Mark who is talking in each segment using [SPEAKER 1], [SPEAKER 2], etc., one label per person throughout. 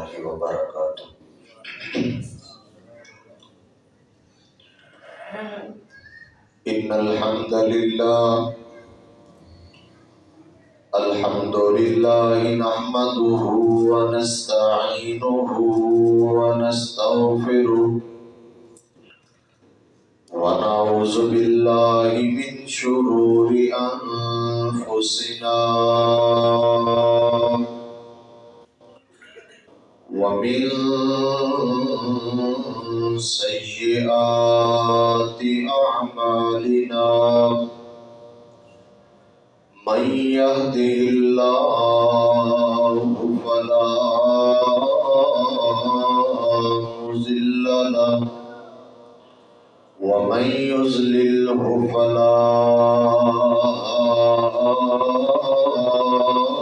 [SPEAKER 1] الله وبركاته. إن الحمد لله نحمده ونستعينه ونستغفره ونعوذ بالله من شرور أنفسنا ومن سيئات أعمالنا من يهده الله فلا مضل له ومن يضلله فلا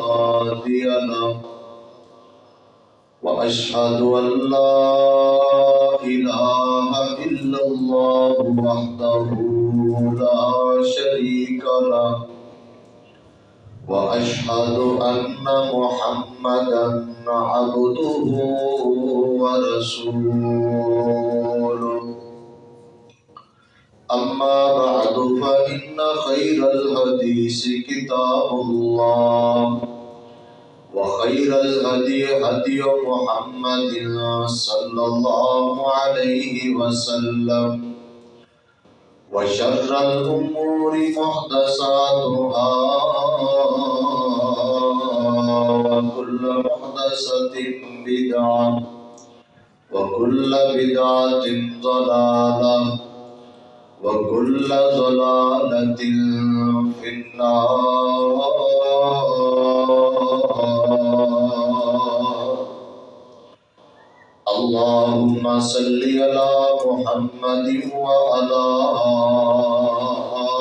[SPEAKER 1] هادي له وأشهد أن لا إله إلا الله وحده لا شريك له وأشهد أن محمدا عبده ورسوله أما بعد فإن خير الحديث كتاب الله وخير الهدي هدي محمد صلى الله عليه وسلم وشر الأمور محدثاتها وكل محدثة بدعة وكل بدعة ضلالة وكل ضلالة في النار. اللهم صل على محمد وعلى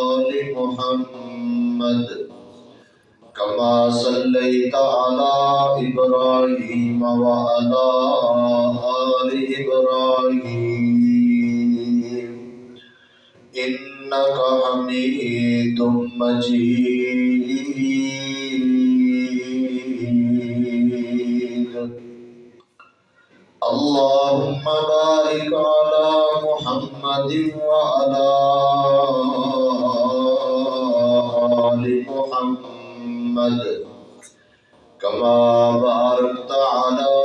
[SPEAKER 1] آل محمد كما صليت على إبراهيم وعلى آل إبراهيم إنك حميد مجيد. اللهم بارك على محمد وعلى آل محمد كما باركت على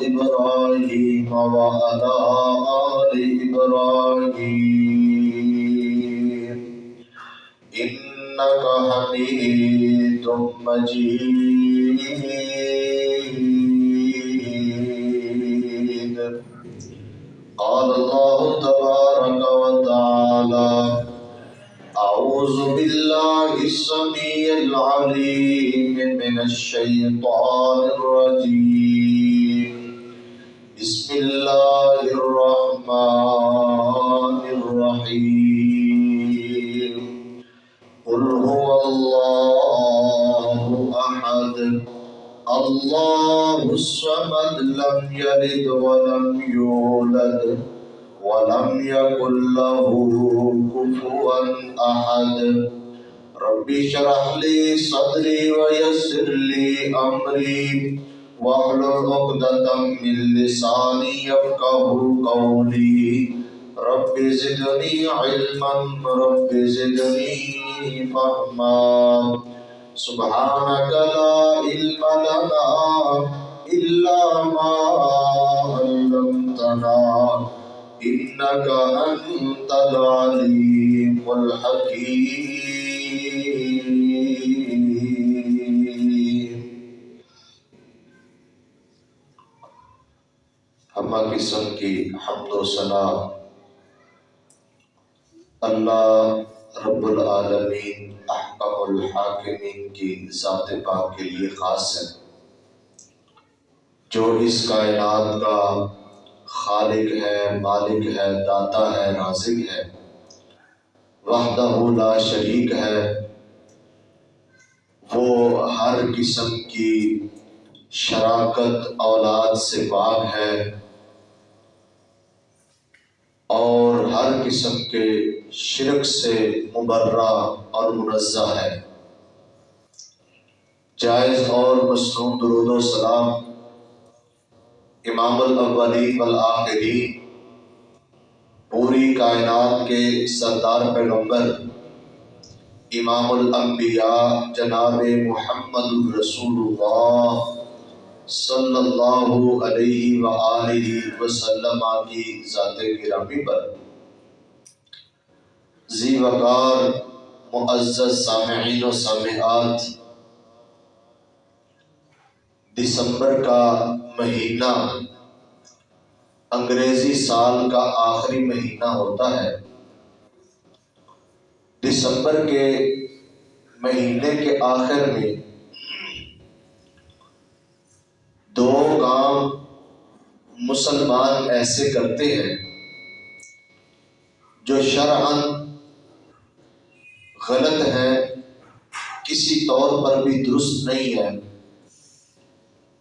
[SPEAKER 1] إبراهيم وعلى آل إبراهيم إنك حميد مجيد. قال الله تبارك وتعالى: أعوذ بالله السميع العليم من الشيطان الرجيم. بسم الله الرحمن الرحيم. قل هو الله أحد الله الصمد لم يلد ولم يولد ولم يكن له كفوا أحد. رب اشرح لي صدري ويسر لي أمري واحلل عقدة من لساني يفقهوا قولي. رب زدني علما رب زدني فهما. سبحانك لا علم لنا إلا ما علمتنا إنك أنت العليم الحكيم. ہمہ قسم کی حمد و ثنا اللہ رب العالمین احکم الحاکمین کی ذات پاک کے لیے خاص ہے، جو اس کائنات کا خالق ہے، مالک ہے، داتا ہے، رازق ہے، وحدہ لا شریک ہے۔ وہ ہر قسم کی شراکت اولاد سے پاک ہے اور ہر قسم کے شرک سے مبرہ اور منزہ ہے۔ جائز اور مصنون درود و سلام امام الاولین والآخرین، پوری کائنات کے سردار پیغمبر امام الانبیاء جناب محمد رسول اللہ صلی اللہ علیہ وآلہ وسلم کی ذات گرامی پر ذی وقار معزز سامعین و سامعات، دسمبر کا مہینہ انگریزی سال کا آخری مہینہ ہوتا ہے۔ دسمبر کے مہینے کے آخر میں دو کام مسلمان ایسے کرتے ہیں جو شرعاً غلط ہیں، کسی طور پر بھی درست نہیں ہے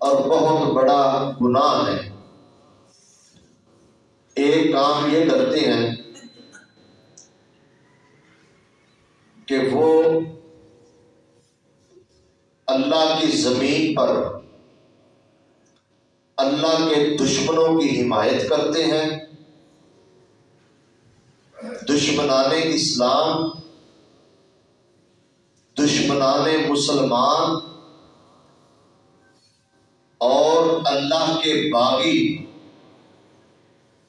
[SPEAKER 1] اور بہت بڑا گناہ ہے۔ ایک کام یہ کرتے ہیں کہ وہ اللہ کی زمین پر اللہ کے دشمنوں کی حمایت کرتے ہیں، دشمنان اسلام، دشمنان مسلمان اور اللہ کے باغی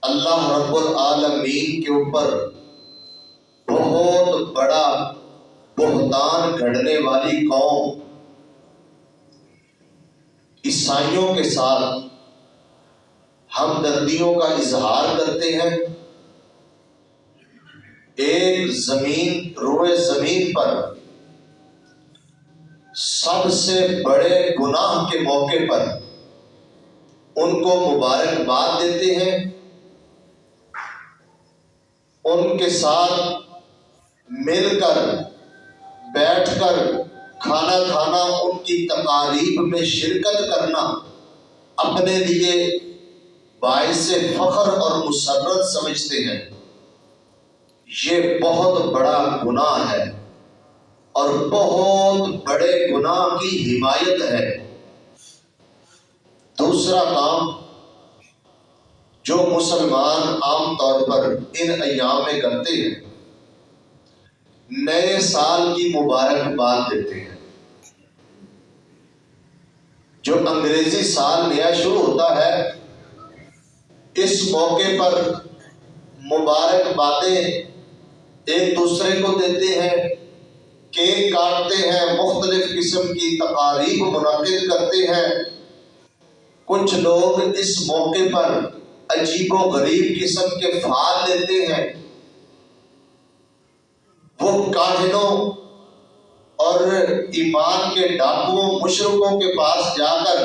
[SPEAKER 1] اللہ رب العالمین کے اوپر بہت بڑا بہتان گھڑنے والی قوم عیسائیوں کے ساتھ ہمدردیوں کا اظہار کرتے ہیں۔ ایک زمین روئے زمین پر سب سے بڑے گناہ کے موقع پر ان کو مبارکباد دیتے ہیں، ان کے ساتھ مل کر بیٹھ کر کھانا کھانا، ان کی تقاریب میں شرکت کرنا اپنے لیے باعث فخر اور مسرت سمجھتے ہیں۔ یہ بہت بڑا گناہ ہے اور بہت بڑے گناہ کی حمایت ہے۔ دوسرا کام جو مسلمان عام طور پر ان ایام میں کرتے ہیں، نئے سال کی مبارکباد دیتے ہیں۔ جو انگریزی سال نیا شروع ہوتا ہے، اس موقع پر مبارکبادیں ایک دوسرے کو دیتے ہیں، کیک کاٹتے ہیں، مختلف قسم کی تقاریب منعقد کرتے ہیں۔ کچھ لوگ اس موقع پر عجیب و غریب قسم کے پھال لیتے ہیں، وہ کاہنوں اور ایمان کے ڈاکوؤں مشرکوں کے پاس جا کر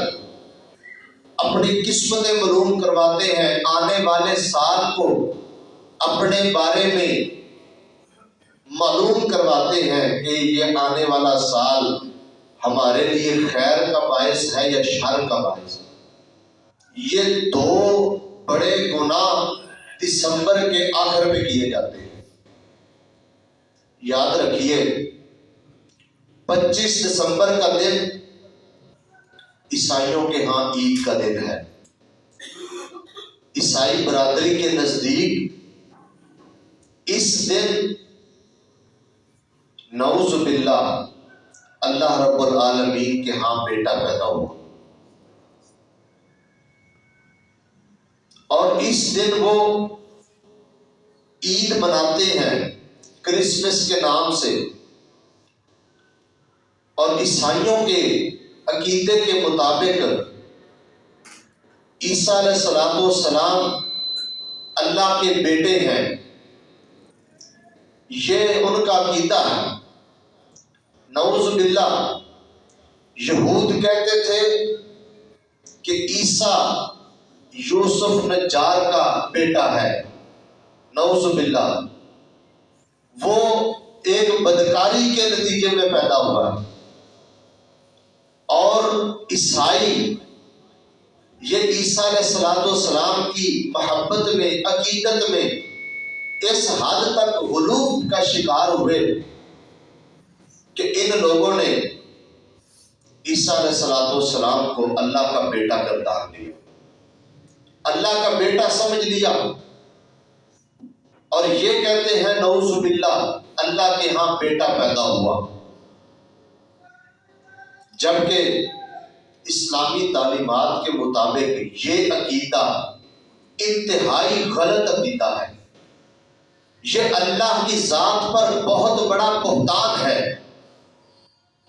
[SPEAKER 1] اپنی قسمتیں معلوم کرواتے ہیں، آنے والے سال کو اپنے بارے میں معلوم کرواتے ہیں کہ یہ آنے والا سال ہمارے لیے خیر کا باعث ہے یا شر کا باعث ہے۔ یہ دو بڑے گناہ دسمبر کے آخر میں کیے جاتے ہیں۔ یاد رکھیے 25 دسمبر کا دن عیسائیوں کے ہاں عید کا دن ہے۔ عیسائی برادری کے نزدیک اس دن نعوذ باللہ اللہ رب العالمین کے ہاں بیٹا پیدا ہوا، اور اس دن وہ عید مناتے ہیں کرسمس کے نام سے، اور عیسائیوں کے عقیدے کے مطابق عیسیٰ علیہ السلام اللہ کے بیٹے ہیں، یہ ان کا عقیدہ ہے۔ نعوذ باللہ یہود کہتے تھے کہ عیسیٰ یوسف نجار کا بیٹا ہے، نعوذ باللہ وہ ایک بدکاری کے نتیجے میں پیدا ہوا ہے۔ اور عیسائی یہ عیسیٰ علیہ السلام کی محبت میں، عقیدت میں اس حد تک غلو کا شکار ہوئے کہ ان لوگوں نے عیسیٰ علیہ السلام کو اللہ کا بیٹا قرار دیا۔ اللہ کا بیٹا سمجھ لیا اور یہ کہتے ہیں نعوذ باللہ اللہ کے ہاں بیٹا پیدا ہوا، جبکہ اسلامی تعلیمات کے مطابق یہ عقیدہ انتہائی غلط عقیدہ ہے، یہ اللہ کی ذات پر بہت بڑا بہتان ہے،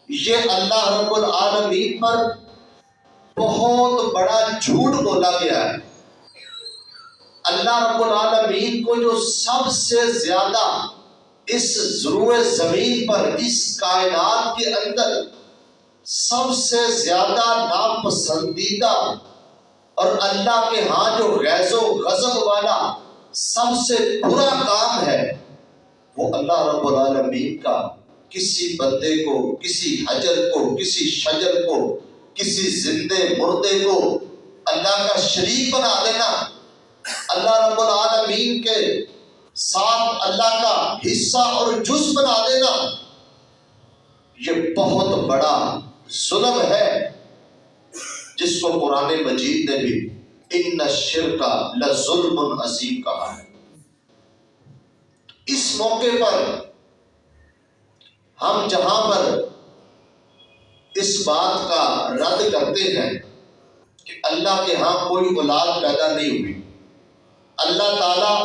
[SPEAKER 1] یہ اللہ رب العالمین پر بہت بڑا جھوٹ بولا گیا ہے۔ اللہ رب العالمین کو جو سب سے زیادہ اس ضروع زمین پر، اس کائنات کے اندر سب سے زیادہ ناپسندیدہ اور اللہ کے ہاں جو غیظ و غضب والا سب سے برا کام ہے، وہ اللہ رب العالمین کا کسی بندے کو، کسی حجر کو، کسی شجر کو، کسی زندے مردے کو اللہ کا شریک بنا دینا، اللہ رب العالمین کے ساتھ اللہ کا حصہ اور جز بنا دینا، یہ بہت بڑا ظلم ہے، جس کو قرآن مجید نے بھی ان الشرک لظلم عظیم کہا ہے۔ اس موقع پر ہم جہاں پر اس بات کا رد کرتے ہیں کہ اللہ کے ہاں کوئی اولاد پیدا نہیں ہوئی، اللہ تعالیٰ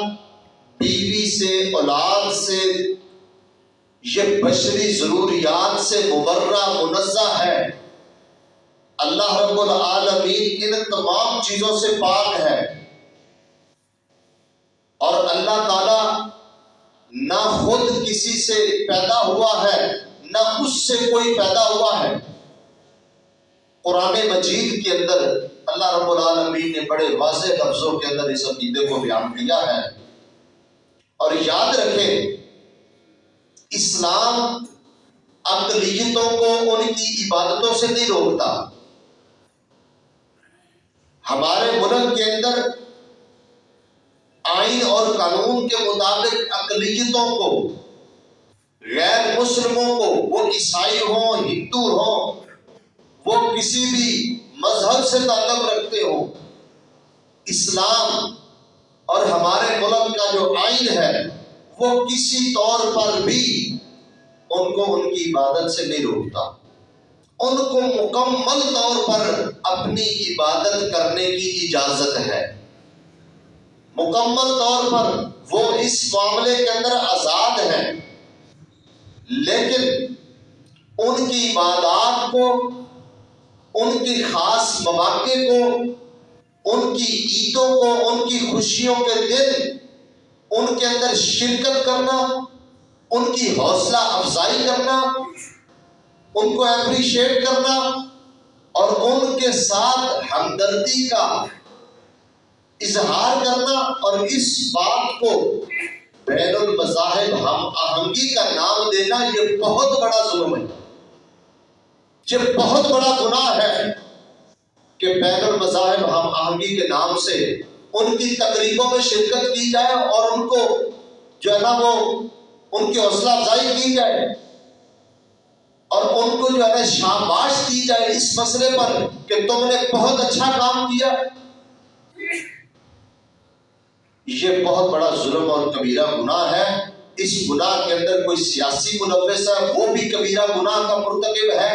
[SPEAKER 1] بیوی سے، اولاد سے، یہ بشری ضروریات سے مبرہ منزہ ہے، اللہ رب العالمین ان تمام چیزوں سے پاک ہے، اور اللہ تعالیٰ نہ خود کسی سے پیدا ہوا ہے نہ اس سے کوئی پیدا ہوا ہے۔ قرآن مجید کے اندر اللہ رب العالمین نے بڑے واضح لفظوں کے اندر اس عقیدے کو بیان کیا ہے، اور یاد رکھیں اسلام اقلیتوں کو ان کی عبادتوں سے نہیں روکتا۔ ہمارے ملک کے اندر آئین اور قانون کے مطابق اقلیتوں کو، غیر مسلموں کو، وہ عیسائی ہوں، ہندو ہوں، وہ کسی بھی مذہب سے تعلق رکھتے ہوں، اسلام اور ہمارے ملک کا جو آئین ہے وہ کسی طور پر بھی ان کو ان کی عبادت سے نہیں روکتا، ان کو مکمل طور پر اپنی عبادت کرنے کی اجازت ہے، مکمل طور پر وہ اس معاملے کے اندر آزاد ہیں، لیکن ان کی عبادات کو، ان کی خاص مواقع کو، ان کی عیدوں کو، ان کی خوشیوں کے دن ان کے اندر شرکت کرنا، ان کی حوصلہ افزائی کرنا، ان کو اپریشیٹ کرنا اور ان کے ساتھ ہمدردی کا اظہار کرنا، اور اس بات کو بین المذاہب ہم آہنگی کا نام دینا، یہ بہت بڑا ظلم ہے، یہ بہت بڑا گناہ ہے کہ بین المذاہب ہم آہنگی کے نام سے ان کی تقریبوں میں شرکت کی جائے اور ان کو جو ہے نا وہ ان کی حوصلہ افزائی کی جائے اور ان کو جو ہے نا شاباش دی جائے اس مسئلے پر کہ تم نے بہت اچھا کام کیا۔ یہ بہت بڑا ظلم اور کبیرہ گناہ ہے۔ اس گناہ کے اندر کوئی سیاسی ملوث ہے، وہ بھی کبیرہ گناہ کا مرتکب ہے،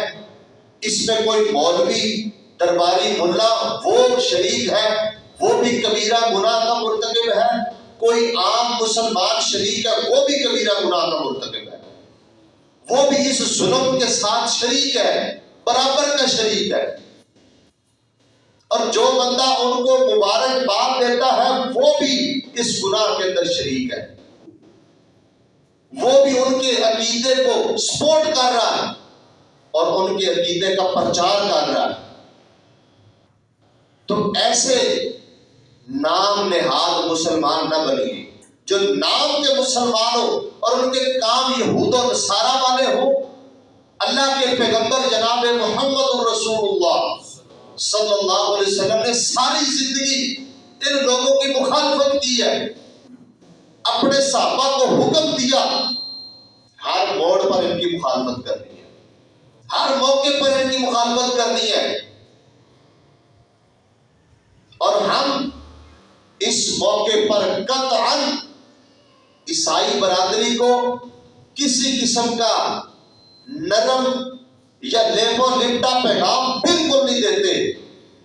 [SPEAKER 1] اس میں کوئی مولوی، درباری، ملا وہ شریک ہے، وہ بھی کبیرہ گناہ کا مرتکب ہے، کوئی عام مسلمان شریک ہے، وہ بھی کبیرہ گناہ کا مرتکب ہے، وہ بھی اس ظلم کے ساتھ شریک ہے، برابر کا شریک ہے، اور جو بندہ ان کو مبارکباد دیتا ہے وہ بھی اس گناہ کے اندر شریک ہے، وہ بھی ان کے عقیدے کو سپورٹ کر رہا ہے اور ان کے عقیدے کا پرچار کر رہا ہے۔ تو ایسے نام نہاد مسلمان نہ بنیے جو نام کے مسلمان ہو اور ان کے کام یہود و نصارہ والے ہوں۔ اللہ کے پیغمبر جناب محمد رسول اللہ صلی اللہ علیہ وسلم نے ساری زندگی ان لوگوں کی مخالفت کی ہے، اپنے صحابہ کو حکم دیا ہر موڑ پر ان کی مخالفت کرنی ہے، ہر موقع پر ان کی مخالفت کرنی ہے، اور ہم اس موقع پر قطعاً عیسائی برادری کو کسی قسم کا نرم یا لیپ و لپٹا پیغام بالکل نہیں دیتے.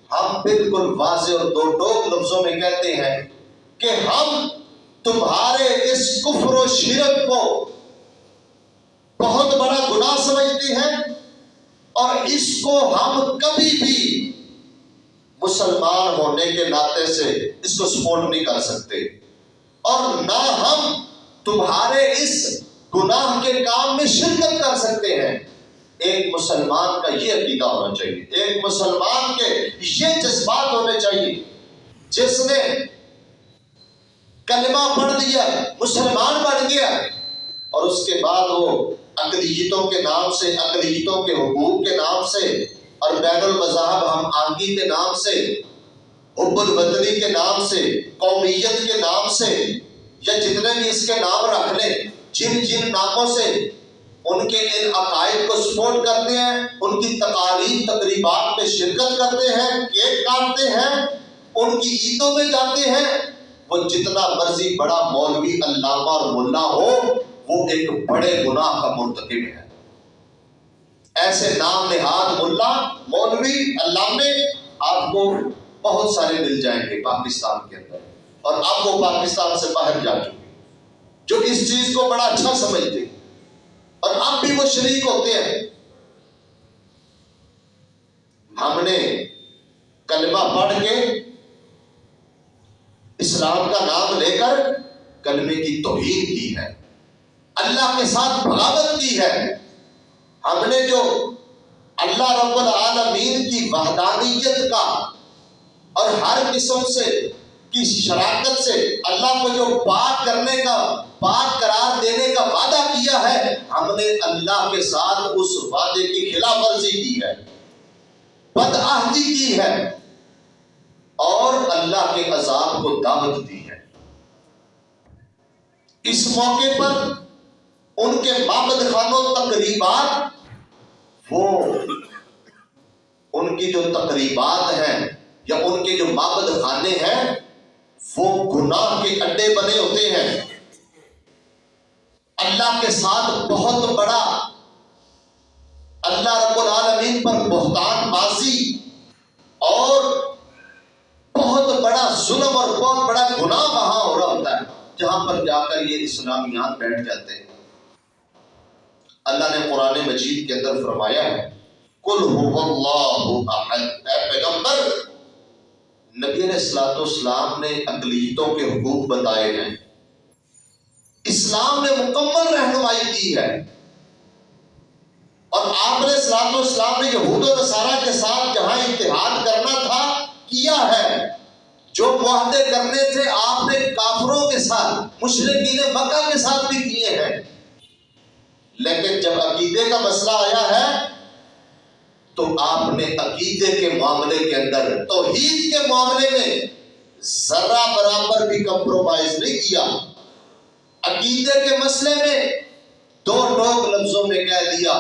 [SPEAKER 1] ہم بالکل واضح اور دو ٹوک لفظوں میں کہتے ہیں کہ ہم تمہارے اس کفر و شرک کو بہت بڑا گناہ سمجھتے ہیں اور اس کو ہم کبھی بھی مسلمان ہونے کے ناطے سے اس کو سپورٹ نہیں کر سکتے، اور نہ ہم تمہارے اس گناہ کے کام میں شرکت کر سکتے ہیں. ایک مسلمان کا یہ عقیدہ ہونا چاہیے، ایک مسلمان کے یہ جذبات ہونے چاہیے. جس نے کلمہ پڑھ لیا، مسلمان بن گیا، اور اس کے بعد وہ اقلیتوں کے نام سے، اقلیتوں کے حقوق کے نام سے، اور بین المذاہب ہم آہنگی کے نام سے، حب الوطنی کے نام سے، قومیت کے نام سے، یا جتنے بھی اس کے نام رکھ لیں، جن ناموں سے ان کے ان عقائد کو سپورٹ کرتے ہیں، ان کی تقاریب تقریبات میں شرکت کرتے ہیں، کیک کاٹتے ہیں، ان کی عیدوں میں جاتے ہیں. وہ جتنا مرضی بڑا مولوی علامہ اور ملا ہو، وہ ایک بڑے گناہ کا مرتکب ہے. ایسے نام نہاد ملا، مولوی، علامے آپ کو بہت سارے مل جائیں گے پاکستان کے اندر، اور اب وہ پاکستان سے باہر جا چکے جو اس چیز کو بڑا اچھا سمجھتے ہیں، اور اب بھی وہ شریک ہوتے ہیں. ہم نے کلمہ پڑھ کے اسلام کا نام لے کر کلمے کی توہین کی ہے، اللہ کے ساتھ بغاوت کی ہے. ہم نے جو اللہ رب العالمین کی وحدانیت کا اور ہر قسم سے کی شراکت سے اللہ کو جو پاک کرنے کا، پاک قرار دینے کا وعدہ کیا ہے، ہم نے اللہ کے ساتھ اس وعدے کی خلاف ورزی کی ہے، بدعہدی کی ہے، اور اللہ کے عذاب کو دعوت دی ہے. اس موقع پر ان کے معبد خانوں تقریبات، وہ ان کی جو تقریبات ہیں یا ان کے جو معبد خانے ہیں، وہ گناہ کے اڈے بنے ہوتے ہیں. اللہ کے ساتھ بہت بڑا، اللہ رب العالمین پر بہتان بازی اور بہت بڑا ظلم اور بہت بڑا گناہ وہاں ہو رہا ہوتا ہے، جہاں پر جا کر یہ اسلامیات بیٹھ جاتے ہیں. اللہ نے قرآن مجید کے اندر فرمایا ہے، قل هو اللہ احد. اے پیغمبر، نبی علیہ السلام نے اقلیتوں کے حقوق بتائے ہیں، اسلام نے مکمل رہنمائی کی ہے، اور آپ علیہ السلام نے یہود و نصارہ کے ساتھ جہاں اتحاد کرنا تھا کیا ہے. جو معاہدے کرنے تھے آپ نے کافروں کے ساتھ، مشرکین مکہ کے ساتھ بھی کیے ہیں. لیکن جب عقیدے کا مسئلہ آیا ہے تو آپ نے عقیدے کے معاملے کے اندر، توحید کے معاملے میں ذرہ برابر بھی کمپرومائز نہیں کیا. عقیدے کے مسئلے میں دو ٹوک لفظوں میں کہہ دیا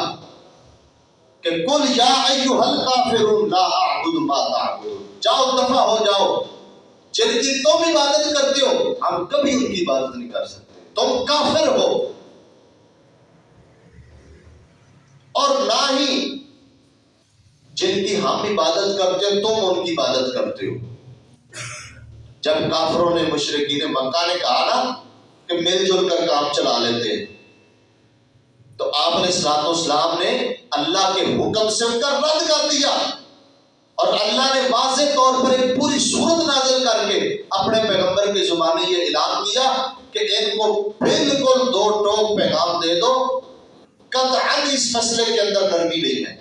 [SPEAKER 1] کہ قل یا ایھا الکافرون لا اعبد ما تعبدون. جاؤ دفع ہو جاؤ، جن کی تم عبادت کرتے ہو ہم کبھی ان کی عبادت نہیں کر سکتے، تم کافر ہو. اور نہ ہی جن کی ہم عبادت کرتے ہیں تم ان کی عبادت کرتے ہو. جب کافروں نے، مشرکین مکہ نے کہا نا کہ مل جل کر کام چلا لیتے ہیں، تو آپ علیہ السلام نے اللہ کے حکم سے ان کا رد کر دیا، اور اللہ نے واضح طور پر ایک پوری صورت نازل کر کے اپنے پیغمبر کی زبانی یہ اعلان کیا کہ ان کو بالکل دو ٹوک پیغام دے دو، قطعاً اس مسئلے کے اندر نرمی نہیں ہے.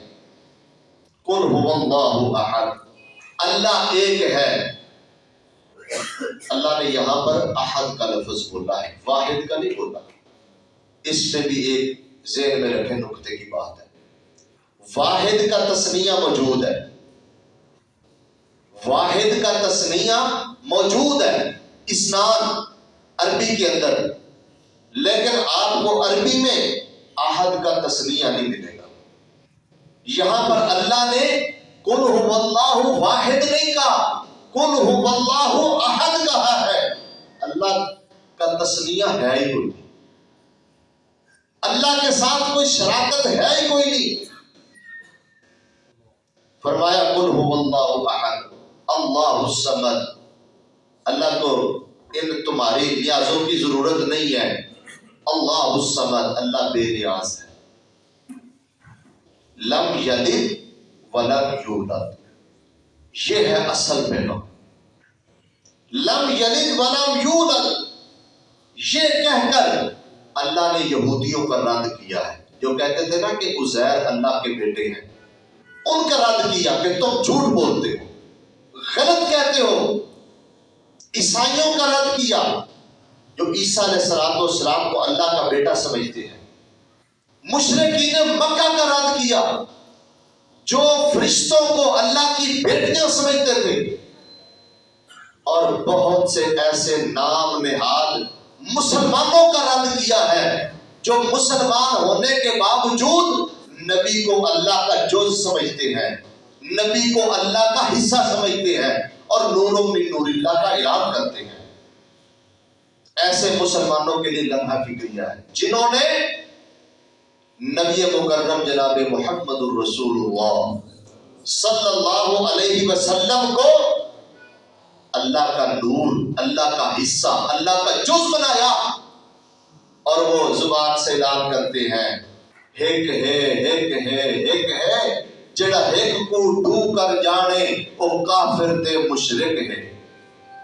[SPEAKER 1] قل هو اللہ احد، اللہ ایک ہے. اللہ نے یہاں پر احد کا لفظ بولا ہے، واحد کا نہیں بولا. اس میں بھی ایک ذہن میں رکھے نقطے کی بات ہے. واحد کا تثنیہ موجود ہے، واحد کا تثنیہ موجود ہے اسنان عربی کے اندر، لیکن آپ کو عربی میں احد کا تثنیہ نہیں ملے گا. یہاں پر اللہ نے قل هو اللہ واحد نہیں کہا، قل هو اللہ احد کہا ہے. اللہ کا تسلیہ ہے ہی کوئی نہیں، اللہ کے ساتھ کوئی شراکت ہے ہی کوئی نہیں۔ فرمایا قل هو اللہ احد اللہ الصمد، اللہ کو ان تمہاری نیازوں کی ضرورت نہیں ہے، اللہ الصمد، اللہ بے نیاز ہے، لم یلد ولم یولد، یہ ہے اصل پیغام، لم یلد ولم یولد، یہ کہہ کر اللہ نے یہودیوں کا رد کیا ہے جو کہتے تھے نا کہ عزیر اللہ کے بیٹے ہیں، ان کا رد کیا کہ تم جھوٹ بولتے ہو، غلط کہتے ہو۔ عیسائیوں کا رد کیا جو عیسیٰ علیہ السلام کو اللہ کا بیٹا سمجھتے ہیں۔ مشرکین مکہ کا رد کیا جو فرشتوں کو اللہ کی بیٹیاں سمجھتے تھے، اور بہت سے ایسے نام نہاد مسلمانوں کا رد کیا ہے جو مسلمان ہونے کے باوجود نبی کو اللہ کا جز سمجھتے ہیں، نبی کو اللہ کا حصہ سمجھتے ہیں اور نور من نور اللہ کا اعلان کرتے ہیں۔ ایسے مسلمانوں کے لیے لمحہ فکریہ ہے جنہوں نے نبی مکرم جناب محمد الرسول اللہ صلی اللہ علیہ وسلم کو اللہ کا نور، اللہ کا حصہ، اللہ کا جز بنایا، اور وہ زبان سے اعلان کرتے ہیں ایک ہے، ایک ہے، ایک ہے، جڑا ایک کو ڈو کر جانے وہ کافر تے مشرک ہے۔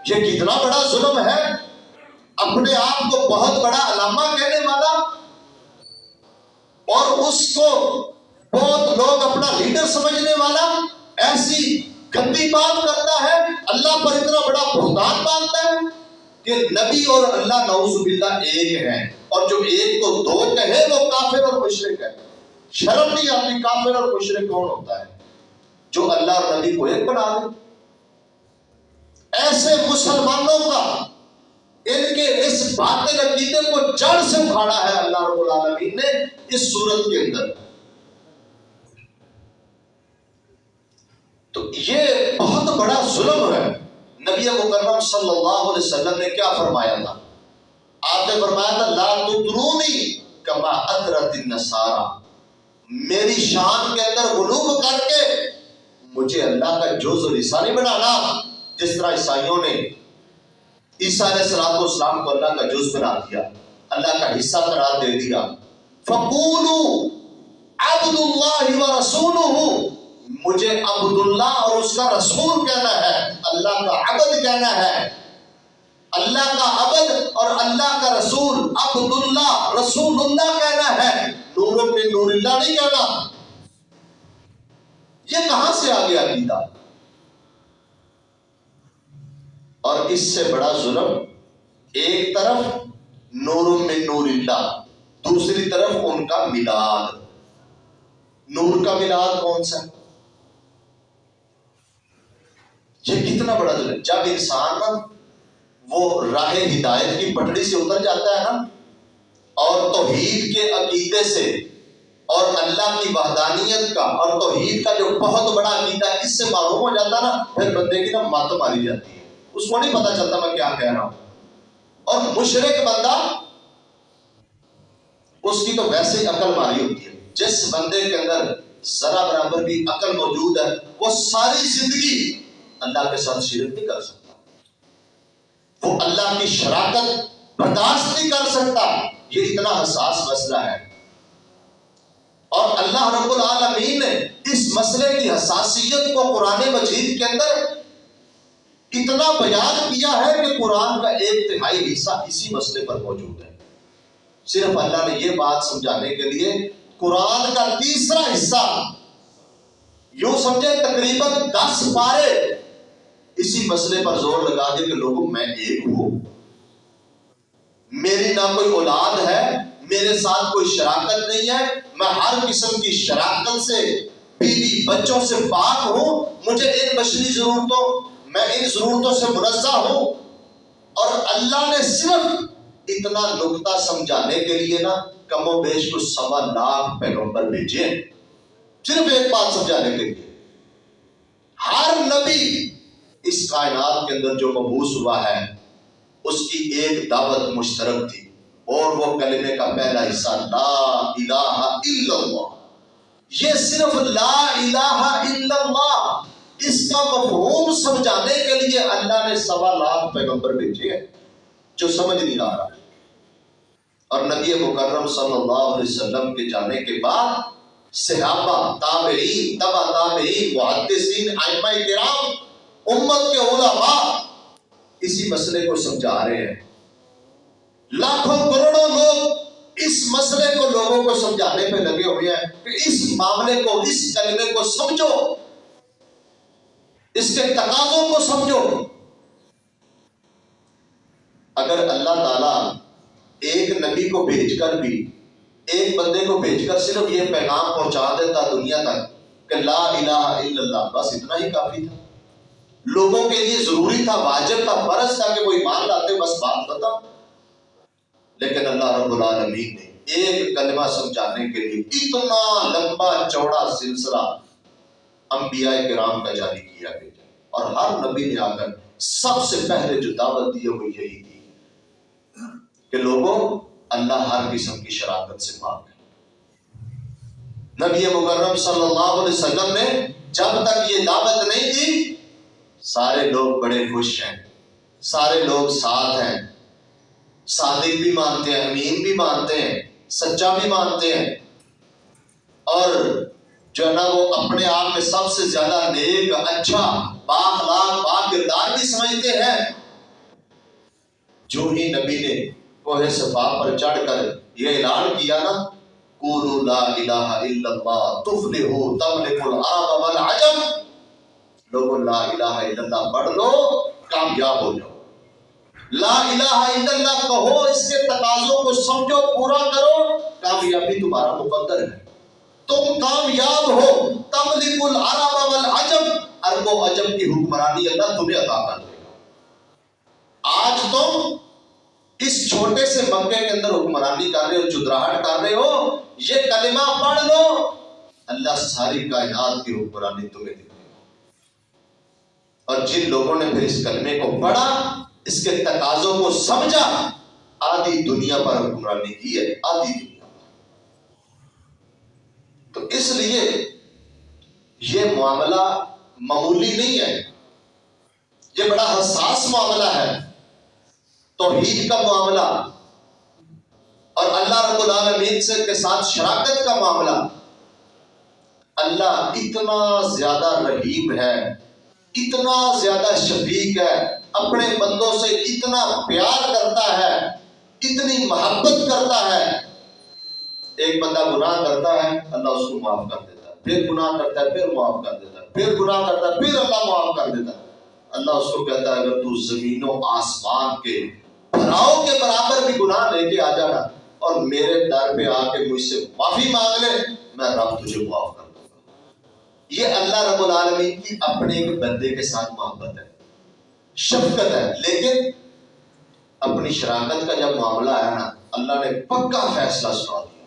[SPEAKER 1] یہ کتنا بڑا ظلم ہے، اپنے آپ کو بہت بڑا علامہ کہنے والا، اور اس کو بہت لوگ اپنا لیڈر سمجھنے والا ایسی گندی بات کرتا ہے، اللہ پر اتنا بڑا بہتان باندھتا ہے کہ نبی اور اللہ نعوذ باللہ ایک ہیں، اور جو ایک کو دو کہے وہ کافر اور مشرک ہے۔ شرم نہیں آتی؟ کافر اور مشرک کون ہوتا ہے؟ جو اللہ اور نبی کو ایک بنا دے۔ ایسے مسلمانوں کا ان کے اس باطل عقیدے کو جڑ سے اکھاڑا ہے اللہ رب العالمین نے اس سورت کے اندر۔ تو یہ بہت بڑا ظلم ہے۔ نبی مکرم صلی اللہ علیہ وسلم نے کیا فرمایا تھا؟ آپ نے فرمایا تھا لا تطرونی کما اطرت النصارى، میری شان کے اندر غلو کر کے مجھے اللہ کا جز اور حصہ نہیں بنانا، جس طرح عیسائیوں نے عیسیٰ علیہ السلام کو اللہ کا جز بنا دیا، اللہ کا حصہ قرار دے دیا۔ فقولوا عبد اللہ ورسولہ، مجھے عبداللہ اور اس کا رسول کہنا ہے، اللہ کا عبد کہنا ہے، اللہ کا عبد اور اللہ کا رسول، عبداللہ رسول اللہ کہنا ہے، نور من نور اللہ نہیں کہنا۔ یہ کہاں سے آ گیا عقیدہ؟ اور اس سے بڑا ظلم، ایک طرف نور من نور اللہ، دوسری طرف ان کا میلاد۔ نور کا میلاد کون سا؟ یہ کتنا بڑا ظلم۔ جب انسان نا وہ راہ ہدایت کی پٹڑی سے اتر جاتا ہے نا، اور توحید کے عقیدے سے اور اللہ کی وحدانیت کا اور توحید کا جو بہت بڑا عقیدہ اس سے معلوم ہو جاتا نا، پھر بندے کی نا مات ماری جاتی ہے، اس کو نہیں پتا چلتا میں کیا کہہ رہا ہوں۔ اور مشرک بندہ، اس کی تو ویسے ہی عقل ماری ہوتی ہے۔ جس بندے کے اندر ذرا برابر بھی عقل موجود ہے، وہ ساری زندگی اللہ کے ساتھ شرک نہیں کر سکتا، وہ اللہ کی شراکت برداشت نہیں کر سکتا۔ یہ اتنا حساس مسئلہ ہے، اور اللہ رب العالمین نے اس مسئلے کی حساسیت کو قرآن مجید کے اندر اتنا بیان کیا ہے کہ قرآن کا 1/3 حصہ اسی مسئلے پر موجود ہے۔ صرف اللہ نے یہ بات سمجھانے کے لیے قرآن کا 3 حصہ، یوں سمجھے تقریباً 10 پارے اسی مسئلے پر زور لگا دے کہ لوگوں میں ایک ہوں، میری نہ کوئی اولاد ہے، میرے ساتھ کوئی شراکت نہیں ہے، میں ہر قسم کی شراکت سے، بیوی بچوں سے پاک ہوں، مجھے ان بشری ضرورتوں، میں ان ضرورتوں سے منزہ ہوں۔ اور اللہ نے صرف اتنا نقطہ سمجھانے کے لیے نا کم و بیش کو 1.25 لاکھ پیغمبر بھیجے، صرف ایک بات سمجھانے کے لیے۔ ہر نبی اس کائنات کے اندر جو مبعوث ہوا ہے، اس کی ایک دعوت مشترک تھی، اور وہ کلمے کا پہلا حصہ لا الہ الا اللہ۔ یہ صرف لا الہ الا اللہ، اس کا مفہوم سمجھانے کے لیے اللہ نے 1.25 لاکھ پیغمبر بھیجے ہیں جو سمجھ نہیں آ رہا۔ اور نبی مکرم صلی اللہ علیہ وسلم کے جانے کے بعد صحابہ، تابعین، تبع تابعین، محدثین، ائمہ کرام، امت کے علماء اسی مسئلے کو سمجھا رہے ہیں۔ لاکھوں کروڑوں لوگ اس مسئلے کو لوگوں کو سمجھانے پہ لگے ہوئے ہیں کہ اس معاملے کو، اس کلمے کو سمجھو، اس کے تقاضوں کو سمجھو۔ اگر اللہ تعالیٰ ایک نبی کو بھیج کر بھی، ایک بندے کو بھیج کر صرف یہ پیغام پہنچا دیتا دنیا تک کہ لا الہ الا اللہ، بس اتنا ہی کافی تھا، لوگوں کے لیے ضروری تھا، واجب تھا، فرض تھا کہ وہ ایمان لاتے، بس بات ختم۔ لیکن اللہ رب العالمین نے ایک کلمہ سمجھانے کے لیے اتنا لمبا چوڑا سلسلہ انبیاء کرام کا جاری کیا گیا، اور ہر نبی نے آ کر سب سے پہلے جو دعوت دی وہ یہی دی کہ لوگوں، اللہ ہر قسم کی شراکت سے پاک ہے۔ نبی مکرم صلی اللہ علیہ وسلم نے جب تک یہ دعوت نہیں دی، سارے لوگ بڑے خوش ہیں، سارے لوگ ساتھ ہیں، صادق بھی مانتے ہیں، امین بھی مانتے ہیں، سچا بھی مانتے ہیں، اور جو ہے نا وہ اپنے آپ میں سب سے زیادہ نیک، اچھا، بااخلاق، باکردار بھی سمجھتے ہیں۔ جو ہی نبی نے کوہ صفا پر چڑھ کر یہ اعلان کیا نا، قولوا لا الہ الا اللہ تفلحوا تملکوا العرب والعجم، لوگوں لا الہ الا اللہ پڑھ لو، کامیاب ہو جاؤ۔ لا الہ الا اللہ کہو، اس کے تقاضوں کو سمجھو، پورا کرو، کامیابی تمہارا مقدر ہے، تم کامیاب ہو۔ تملک العرب والعجم، عرب و عجم کی حکمرانی اللہ تمہیں عطا کر دے گا۔ آج تم اس چھوٹے سے مکے کے اندر حکمرانی کر رہے ہو، چدراہٹ کر رہے ہو، یہ کلمہ پڑھ لو، اللہ ساری کائنات کی حکمرانی تمہیں دے گا۔ اور جن لوگوں نے پھر اس کلمے کو پڑھا، اس کے تقاضوں کو سمجھا، آدھی دنیا پر حکمرانی کی ہے، آدھی دنیا پر۔ تو اس لیے یہ معاملہ معمولی نہیں ہے، یہ بڑا حساس معاملہ ہے، توحید کا معاملہ اور اللہ رب العالمین سے کے ساتھ شراکت کا معاملہ۔ اللہ اتنا زیادہ رحیم ہے، اتنا زیادہ شفیق ہے، اپنے بندوں سے اتنا پیار کرتا ہے، اتنی محبت کرتا ہے۔ ایک بندہ گناہ کرتا ہے، اللہ اس کو معاف کر دیتا ہے، پھر گناہ کرتا ہے، پھر معاف کر دیتا ہے، پھر گناہ کرتا ہے، پھر اللہ معاف کر دیتا ہے۔ اللہ اس کو کہتا ہے اگر تو زمین و آسمان کے پھراؤ کے برابر بھی گناہ لے کے آ جانا اور میرے در پہ آ کے مجھ سے معافی مانگ لے، میں رب تجھے معاف کر دوں گا۔ یہ اللہ رب العالمین کی اپنے ایک بندے کے ساتھ محبت ہے، شفقت ہے۔ لیکن اپنی شراکت کا جب معاملہ آیا نا، اللہ نے پکا فیصلہ سنا دیا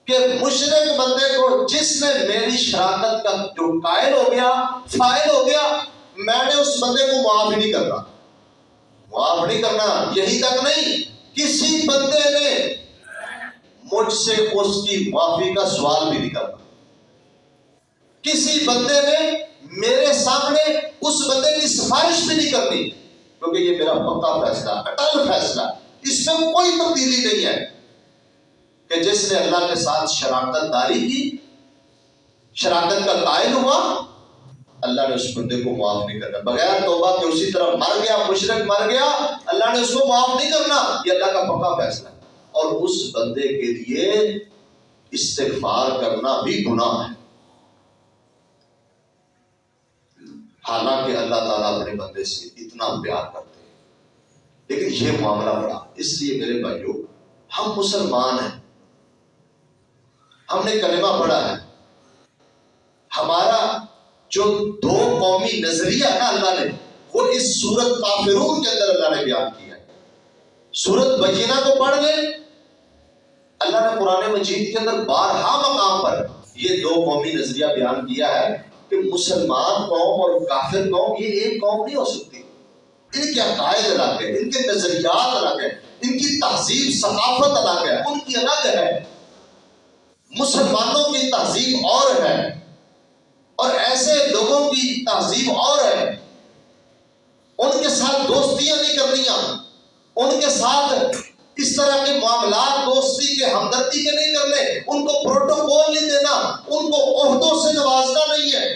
[SPEAKER 1] کہ مشرک بندے کو جس نے میری شراکت کا جو قائل ہو گیا، فائل ہو گیا، میں نے اس بندے کو معاف ہی نہیں کرنا، معاف نہیں کرنا۔ یہی تک نہیں، کسی بندے نے مجھ سے اس کی معافی کا سوال بھی نہیں کرنا، کسی بندے نے میرے سامنے اس بندے کی سفارش بھی نہیں کرنی، کیونکہ یہ میرا پکا فیصلہ، اٹل فیصلہ، اس میں کوئی تبدیلی نہیں ہے کہ جس نے اللہ کے ساتھ شراکت داری کی، شراکت کا قائل ہوا، اللہ نے اس بندے کو معاف نہیں کرنا، بغیر توبہ کے اسی طرح مر گیا، مشرک مر گیا، اللہ نے اس کو معاف نہیں کرنا، یہ اللہ کا پکا فیصلہ ہے۔ اور اس بندے کے لیے استغفار کرنا بھی گناہ ہے، حالانکہ اللہ تعالیٰ اپنے بندے سے اتنا پیار کرتے ہیں۔ لیکن یہ معاملہ بڑا، اس لیے میرے بھائیو، ہم مسلمان ہیں، ہم نے کلمہ پڑھا ہے، ہمارا جو دو قومی نظریہ ہے نا اللہ نے، وہ اس سورت کافرون کے اندر اللہ نے بیان کیا ہے۔ سورت بینہ کو پڑھ لیں، اللہ نے قرآن مجید کے اندر بارہا مقام پر یہ دو قومی نظریہ بیان کیا ہے کہ مسلمان قوم اور کافر قوم یہ ایک قوم نہیں ہو سکتی، ان کے عقائد الگ ہے، ان کے نظریات الگ ہے، ان کی تہذیب ثقافت الگ ہے، ان کی الگ ہے. مسلمانوں کی تہذیب اور ہے اور ایسے لوگوں کی تہذیب اور ہے. ان کے ساتھ دوستیاں نہیں کرنیاں، ان کے ساتھ اس طرح کے معاملات دوستی کے ہمدردی کے نہیں کرنے، ان کو پروٹوکول نہیں دینا، ان کو عہدوں سے نوازنا نہیں ہے.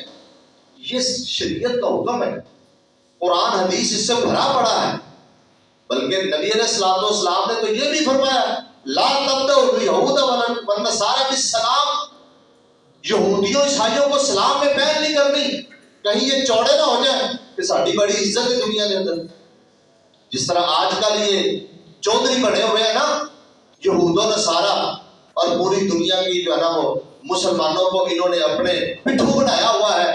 [SPEAKER 1] یہ شریعت کا حکم ہے. قرآن حدیث اس سے بھرا پڑا ہے. بلکہ نبی علیہ الصلوۃ والسلام نے تو یہ بھی فرمایا لا تبدؤ الیہود والنصارى بالسلام، یہودیوں عیسائیوں کو سلام میں پہل نہیں کرنی، کہیں یہ چوڑے نہ ہو جائیں کہ ساری بڑی عزت ہے دنیا کے اندر. جس طرح آج کل یہ چودھری بنے ہوئے ہیں نا یہود و نصارہ، اور پوری دنیا کی جو ہے نا وہ مسلمانوں کو انہوں نے اپنے پٹھو بنایا ہوا ہے.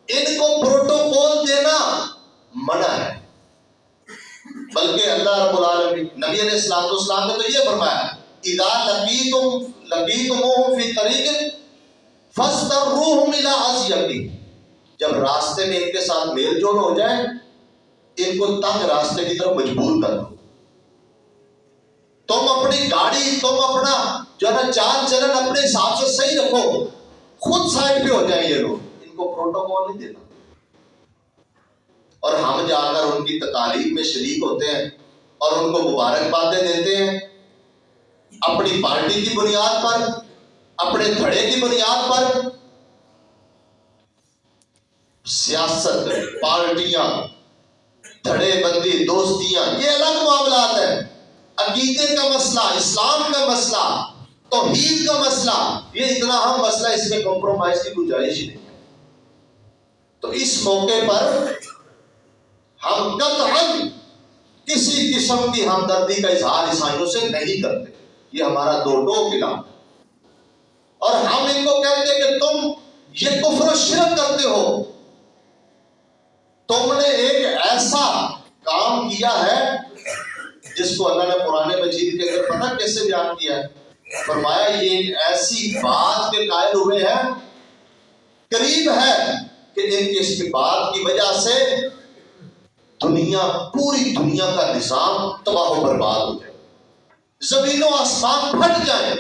[SPEAKER 1] ان کو پروٹوکول دینا منع ہے. بلکہ اللہ رب العالمین نبی علیہ الصلوۃ والسلام نے تو یہ فرمایا اذا لقیتموهم فی طریق فاضطروهم الی اضیق، جب راستے میں ان کے ساتھ میل جول ہو جائے ان کو تنگ راستے کی طرف مجبور کر دو. تم اپنی گاڑی، تم اپنا جو ہے نا چال چلن اپنے حساب سے صحیح رکھو، خود سائڈ پہ ہو جائیں یہ لوگ. ان کو پروٹوکول نہیں دینا. اور ہم جا کر ان کی تقاریب میں شریک ہوتے ہیں اور ان کو مبارکبادیں دیتے ہیں اپنی پارٹی کی بنیاد پر، اپنے دھڑے کی بنیاد پر. سیاست، پارٹیاں، دھڑے بندی، دوستیاں یہ الگ معاملات ہیں. عقیدے کا مسئلہ، اسلام کا مسئلہ، توحید کا مسئلہ، یہ اتنا اہم مسئلہ، اس میں کمپرومائز کی گنجائش ہی نہیں ہے. تو اس موقع پر ہم قطعاً کسی قسم کی ہمدردی کا اظہار عیسائیوں سے نہیں کرتے. یہ ہمارا دو ٹوک علاقہ ہے. اور ہم ان کو کہتے ہیں کہ تم یہ کفر و شرک کرتے ہو، تم نے ایک ایسا کام کیا ہے جس کو اللہ نے قرآن مجید کے اندر پتہ کیسے بیان کیا ہے. فرمایا یہ ایک ایسی بات کے قائل ہوئے ہیں، قریب ہے کہ ان کی اس کی بات کی وجہ سے دنیا، پوری دنیا کا نظام تباہ و برباد ہو جائے، زمین و آسمان پھٹ جائے،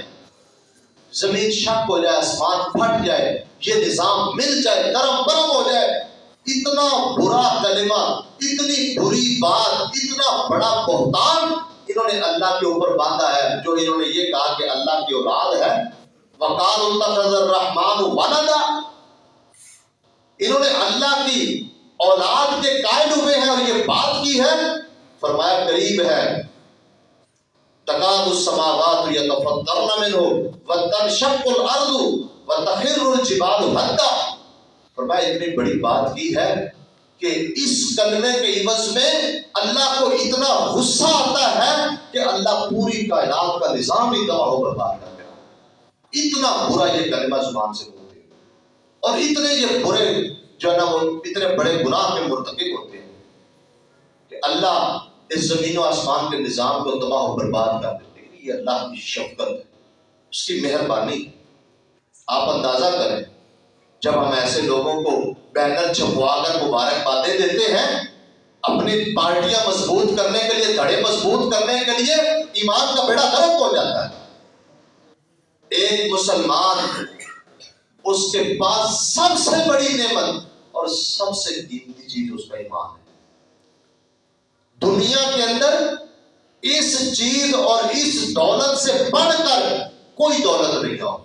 [SPEAKER 1] زمین شک ہو جائے، آسمان پھٹ جائے، یہ نظام مل جائے، درم برم ہو جائے. اتنا برا کلمہ، اتنی بری بات، اتنا بڑا بہتان انہوں نے اللہ کے اوپر باندھا ہے. جو انہوں نے یہ کہا کہ اللہ کی اولاد ہے، وقالوا اتخذ الرحمن ولدا، انہوں نے اللہ کی اولاد کے قائل ہوئے ہیں اور یہ بات کی ہے. فرمایا قریب ہے تکاد السماوات یتفطرن منہ وتنشق الارض وتخر الجبال هدا. فرمایا اتنی بڑی بات کی ہے کہ اس کلمے کے عوض میں اللہ کو اتنا غصہ آتا ہے کہ اللہ پوری کائنات کا نظام ہی تباہ و برباد کر دے. اتنا برا یہ کلمہ زبان سے بولتے ہیں اور اتنے یہ برے جو ہے نا وہ اتنے بڑے گناہ کے مرتکب ہوتے ہیں کہ اللہ اس زمین و آسمان کے نظام کو تباہ و برباد کر دیتے ہیں. یہ اللہ کی شفقت ہے، اس کی مہربانی. آپ اندازہ کریں جب ہم ایسے لوگوں کو بینر چھپوا کر مبارکبادیں دیتے ہیں اپنی پارٹیاں مضبوط کرنے کے لیے، دھڑے مضبوط کرنے کے لیے، ایمان کا بیڑا غرق ہو جاتا ہے. ایک مسلمان، اس کے پاس سب سے بڑی نعمت اور سب سے قیمتی چیز اس کا ایمان ہے. دنیا کے اندر اس چیز اور اس دولت سے بڑھ کر کوئی دولت نہیں ہو،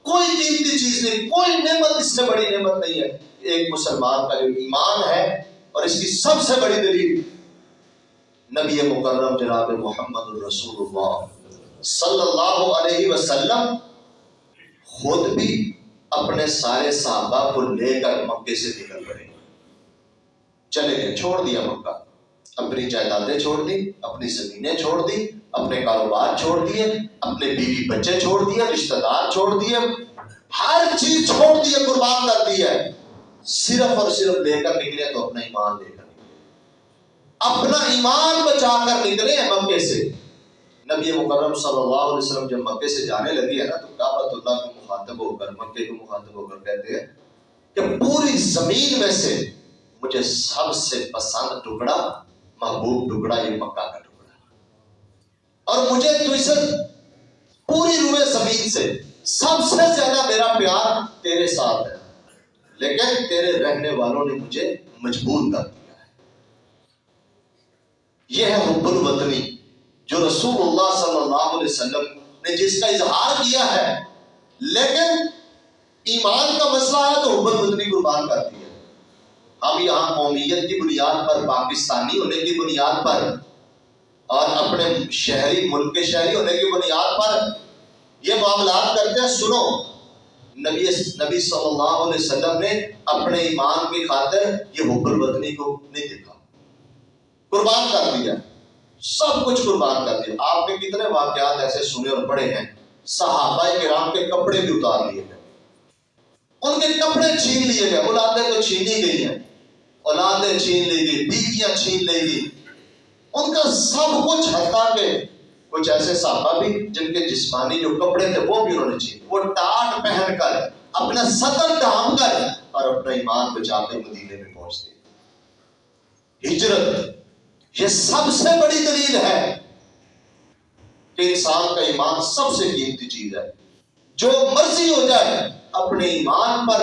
[SPEAKER 1] کوئی قیمتی چیز نہیں، کوئی نعمت اس سے بڑی نعمت نہیں ہے. ایک مسلمان کا جو ایمان ہے، اور اس کی سب سے بڑی دلیل نبی مکرم جناب محمد الرسول اللہ صلی اللہ علیہ وسلم خود بھی اپنے سارے صحابہ کو لے کر مکے سے نکل پڑے، چلے گئے، چھوڑ دیا مکہ. اپنی جائیدادیں چھوڑ دی، اپنی زمینیں چھوڑ دی، اپنے کاروبار چھوڑ دیے، اپنے بیوی بچے چھوڑ دیے، رشتہ دار چھوڑ دیے، ہر چیز چھوڑ دیے، قربان کر دی ہے. صرف اور صرف لے کر نکلے تو اپنا ایمان لے کر نکلے، اپنا ایمان بچا کر نکلے ہیں مکے سے. نبی مکرم صلی اللہ علیہ وسلم جب مکے سے جانے لگے ہیں نا تو کعبۃ اللہ کو مخاطب ہو کر، مکے کو مخاطب ہو کر کہتے ہیں کہ پوری زمین میں سے مجھے سب سے پسند ٹکڑا، محبوب ٹکڑا یہ مکہ کا ٹکڑا، اور مجھے تو سے پوری روئے زمین سے سب سے زیادہ میرا پیار تیرے ساتھ ہے، لیکن تیرے رہنے والوں نے مجھے مجبور کر دیا ہے۔ یہ ہے حب الوطنی جو رسول اللہ صلی اللہ علیہ وسلم نے جس کا اظہار کیا ہے، لیکن ایمان کا مسئلہ ہے تو حب الوطنی قربان کرتی ہے۔ ہم یہاں قومیت کی بنیاد پر، پاکستانی ہونے کی بنیاد پر اور اپنے شہری ملک کے شہری ہونے کی بنیاد پر یہ معاملات کرتے ہیں۔ سنو، نبی صلی اللہ علیہ وسلم نے اپنے ایمان کی خاطر یہ حب الوطنی کو نہیں دیکھا، قربان کر دیا، سب کچھ قربان کر دیا۔ آپ نے کتنے واقعات ایسے سنے اور پڑھے ہیں، صحابہ کرام کے کپڑے بھی اتار لیے گئے، ان کے کپڑے چھین لیے گئے، اولادیں تو چھینی گئی ہیں، اولادیں چھین لی گئی، بیویاں چھین لی گئی، ان کا سب کچھ، حتیٰ کہ کچھ ایسے صحابہ بھی جن کے جسمانی جو کپڑے تھے وہ بھی انہوں نے چھین، وہ ٹاٹ پہن کر اپنا سطر ڈھانپ کر اور اپنا ایمان بچا کے مدینے میں پہنچتے۔ ہجرت یہ سب سے بڑی دلیل ہے کہ انسان کا ایمان سب سے قیمتی چیز ہے۔ جو مرضی ہو جائے اپنے ایمان پر،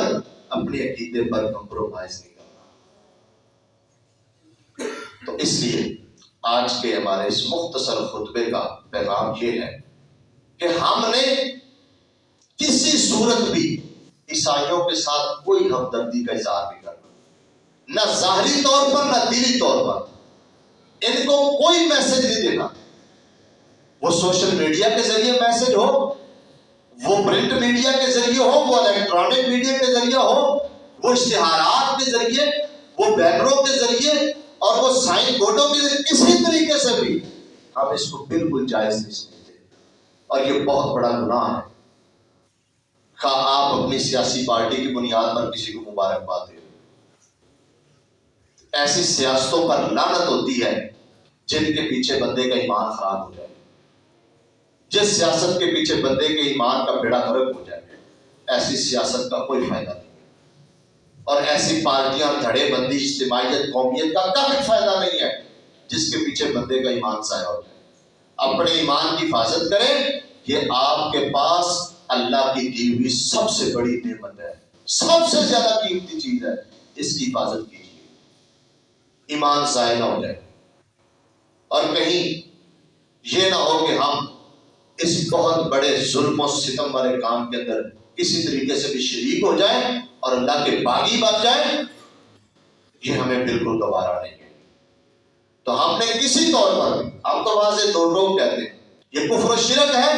[SPEAKER 1] اپنے عقیدے پر کمپرومائز نہیں کرنا۔ تو اس لیے آج کے ہمارے اس مختصر خطبے کا پیغام یہ ہے کہ ہم نے کسی صورت بھی عیسائیوں کے ساتھ کوئی ہمدردی کا اظہار نہیں کرنا، نہ ظاہری طور پر نہ دلی طور پر۔ ان کو کوئی میسج نہیں دینا، وہ سوشل میڈیا کے ذریعے میسج ہو، وہ پرنٹ میڈیا کے ذریعے ہو، وہ الیکٹرانک میڈیا کے ذریعے ہو، وہ اشتہارات کے ذریعے، وہ بینروں کے ذریعے اور وہ سائن بورڈوں کے ذریعے، کسی طریقے سے بھی ہم اس کو بالکل جائز نہیں سمجھتے، اور یہ بہت بڑا گناہ ہے۔ خواہ آپ اپنی سیاسی پارٹی کی بنیاد پر کسی کو مبارکباد دیں، ایسی سیاستوں پر لعنت ہوتی ہے جن کے پیچھے بندے کا ایمان خراب ہو جائے، جس سیاست کے پیچھے بندے کے ایمان کا بیڑا غرق ہو جائے، ایسی سیاست کا کوئی فائدہ نہیں، اور ایسی پارٹیاں دھڑے بندی، اجتماعیت، قومیت کا کوئی فائدہ نہیں ہے جس کے پیچھے بندے کا ایمان ضائع ہو جائے۔ اپنے ایمان کی حفاظت کریں، یہ آپ کے پاس اللہ کی دی ہوئی سب سے بڑی نعمت ہے، سب سے زیادہ قیمتی چیز ہے، اس کی حفاظت کیجیے، ایمان ضائع نہ ہو جائے، اور کہیں یہ نہ ہو کہ ہم اس بہت بڑے ظلم و ستم والے کام کے اندر کسی طریقے سے بھی شریک ہو جائیں اور اللہ کے باغی بن جائیں، یہ ہمیں بالکل گوارا نہیں ہے۔ تو ہم نے کسی طور پر، ہم تو واضح دو لوگ کہتے ہیں یہ کفر و شرک ہے،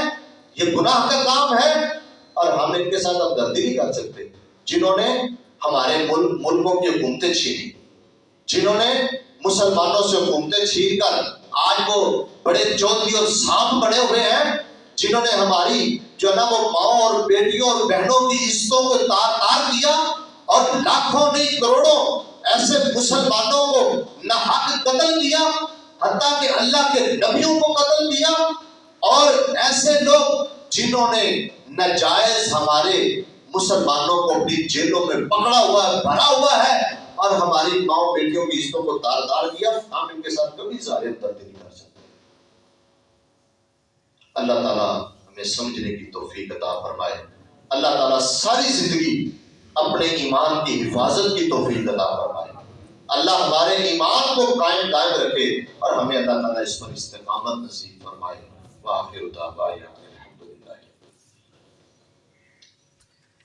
[SPEAKER 1] یہ گناہ کا کام ہے، اور ہم ان کے ساتھ ہمدردی نہیں کر سکتے جنہوں نے ہمارے ملکوں کی حکومتیں چھینی، جنہوں نے مسلمانوں سے حکومتیں چھین کر آج وہ بڑے چودھری اور سانپ بڑے ہوئے ہیں، جنہوں نے ہماری جو نا وہ ماؤں اور بیٹیوں اور بہنوں کی عزتوں کو تار تار کیا، اور لاکھوں نہیں کروڑوں ایسے مسلمانوں کو نہ حق قتل کیا، حتیٰ کہ اللہ کے نبیوں کو قتل کیا، اور ایسے لوگ جنہوں نے ناجائز ہمارے مسلمانوں کو اپنی جیلوں میں پکڑا ہوا ہے، بھرا ہوا ہے، اور ہماری ماؤں بیٹیوں کی عزتوں کو تار تار کیا، ہم ان کے ساتھ کبھی ظاہر درد نہیں کر سکتے۔ اللہ تعالیٰ ہمیں سمجھنے کی توفیق عطا فرمائے، اللہ تعالیٰ ساری زندگی اپنے ایمان کی حفاظت کی توفیق عطا فرمائے، اللہ ہمارے ایمان کو قائم رکھے، اور ہمیں اللہ تعالیٰ اس پر استقامت نصیب فرمائے۔ وآخر دعوانا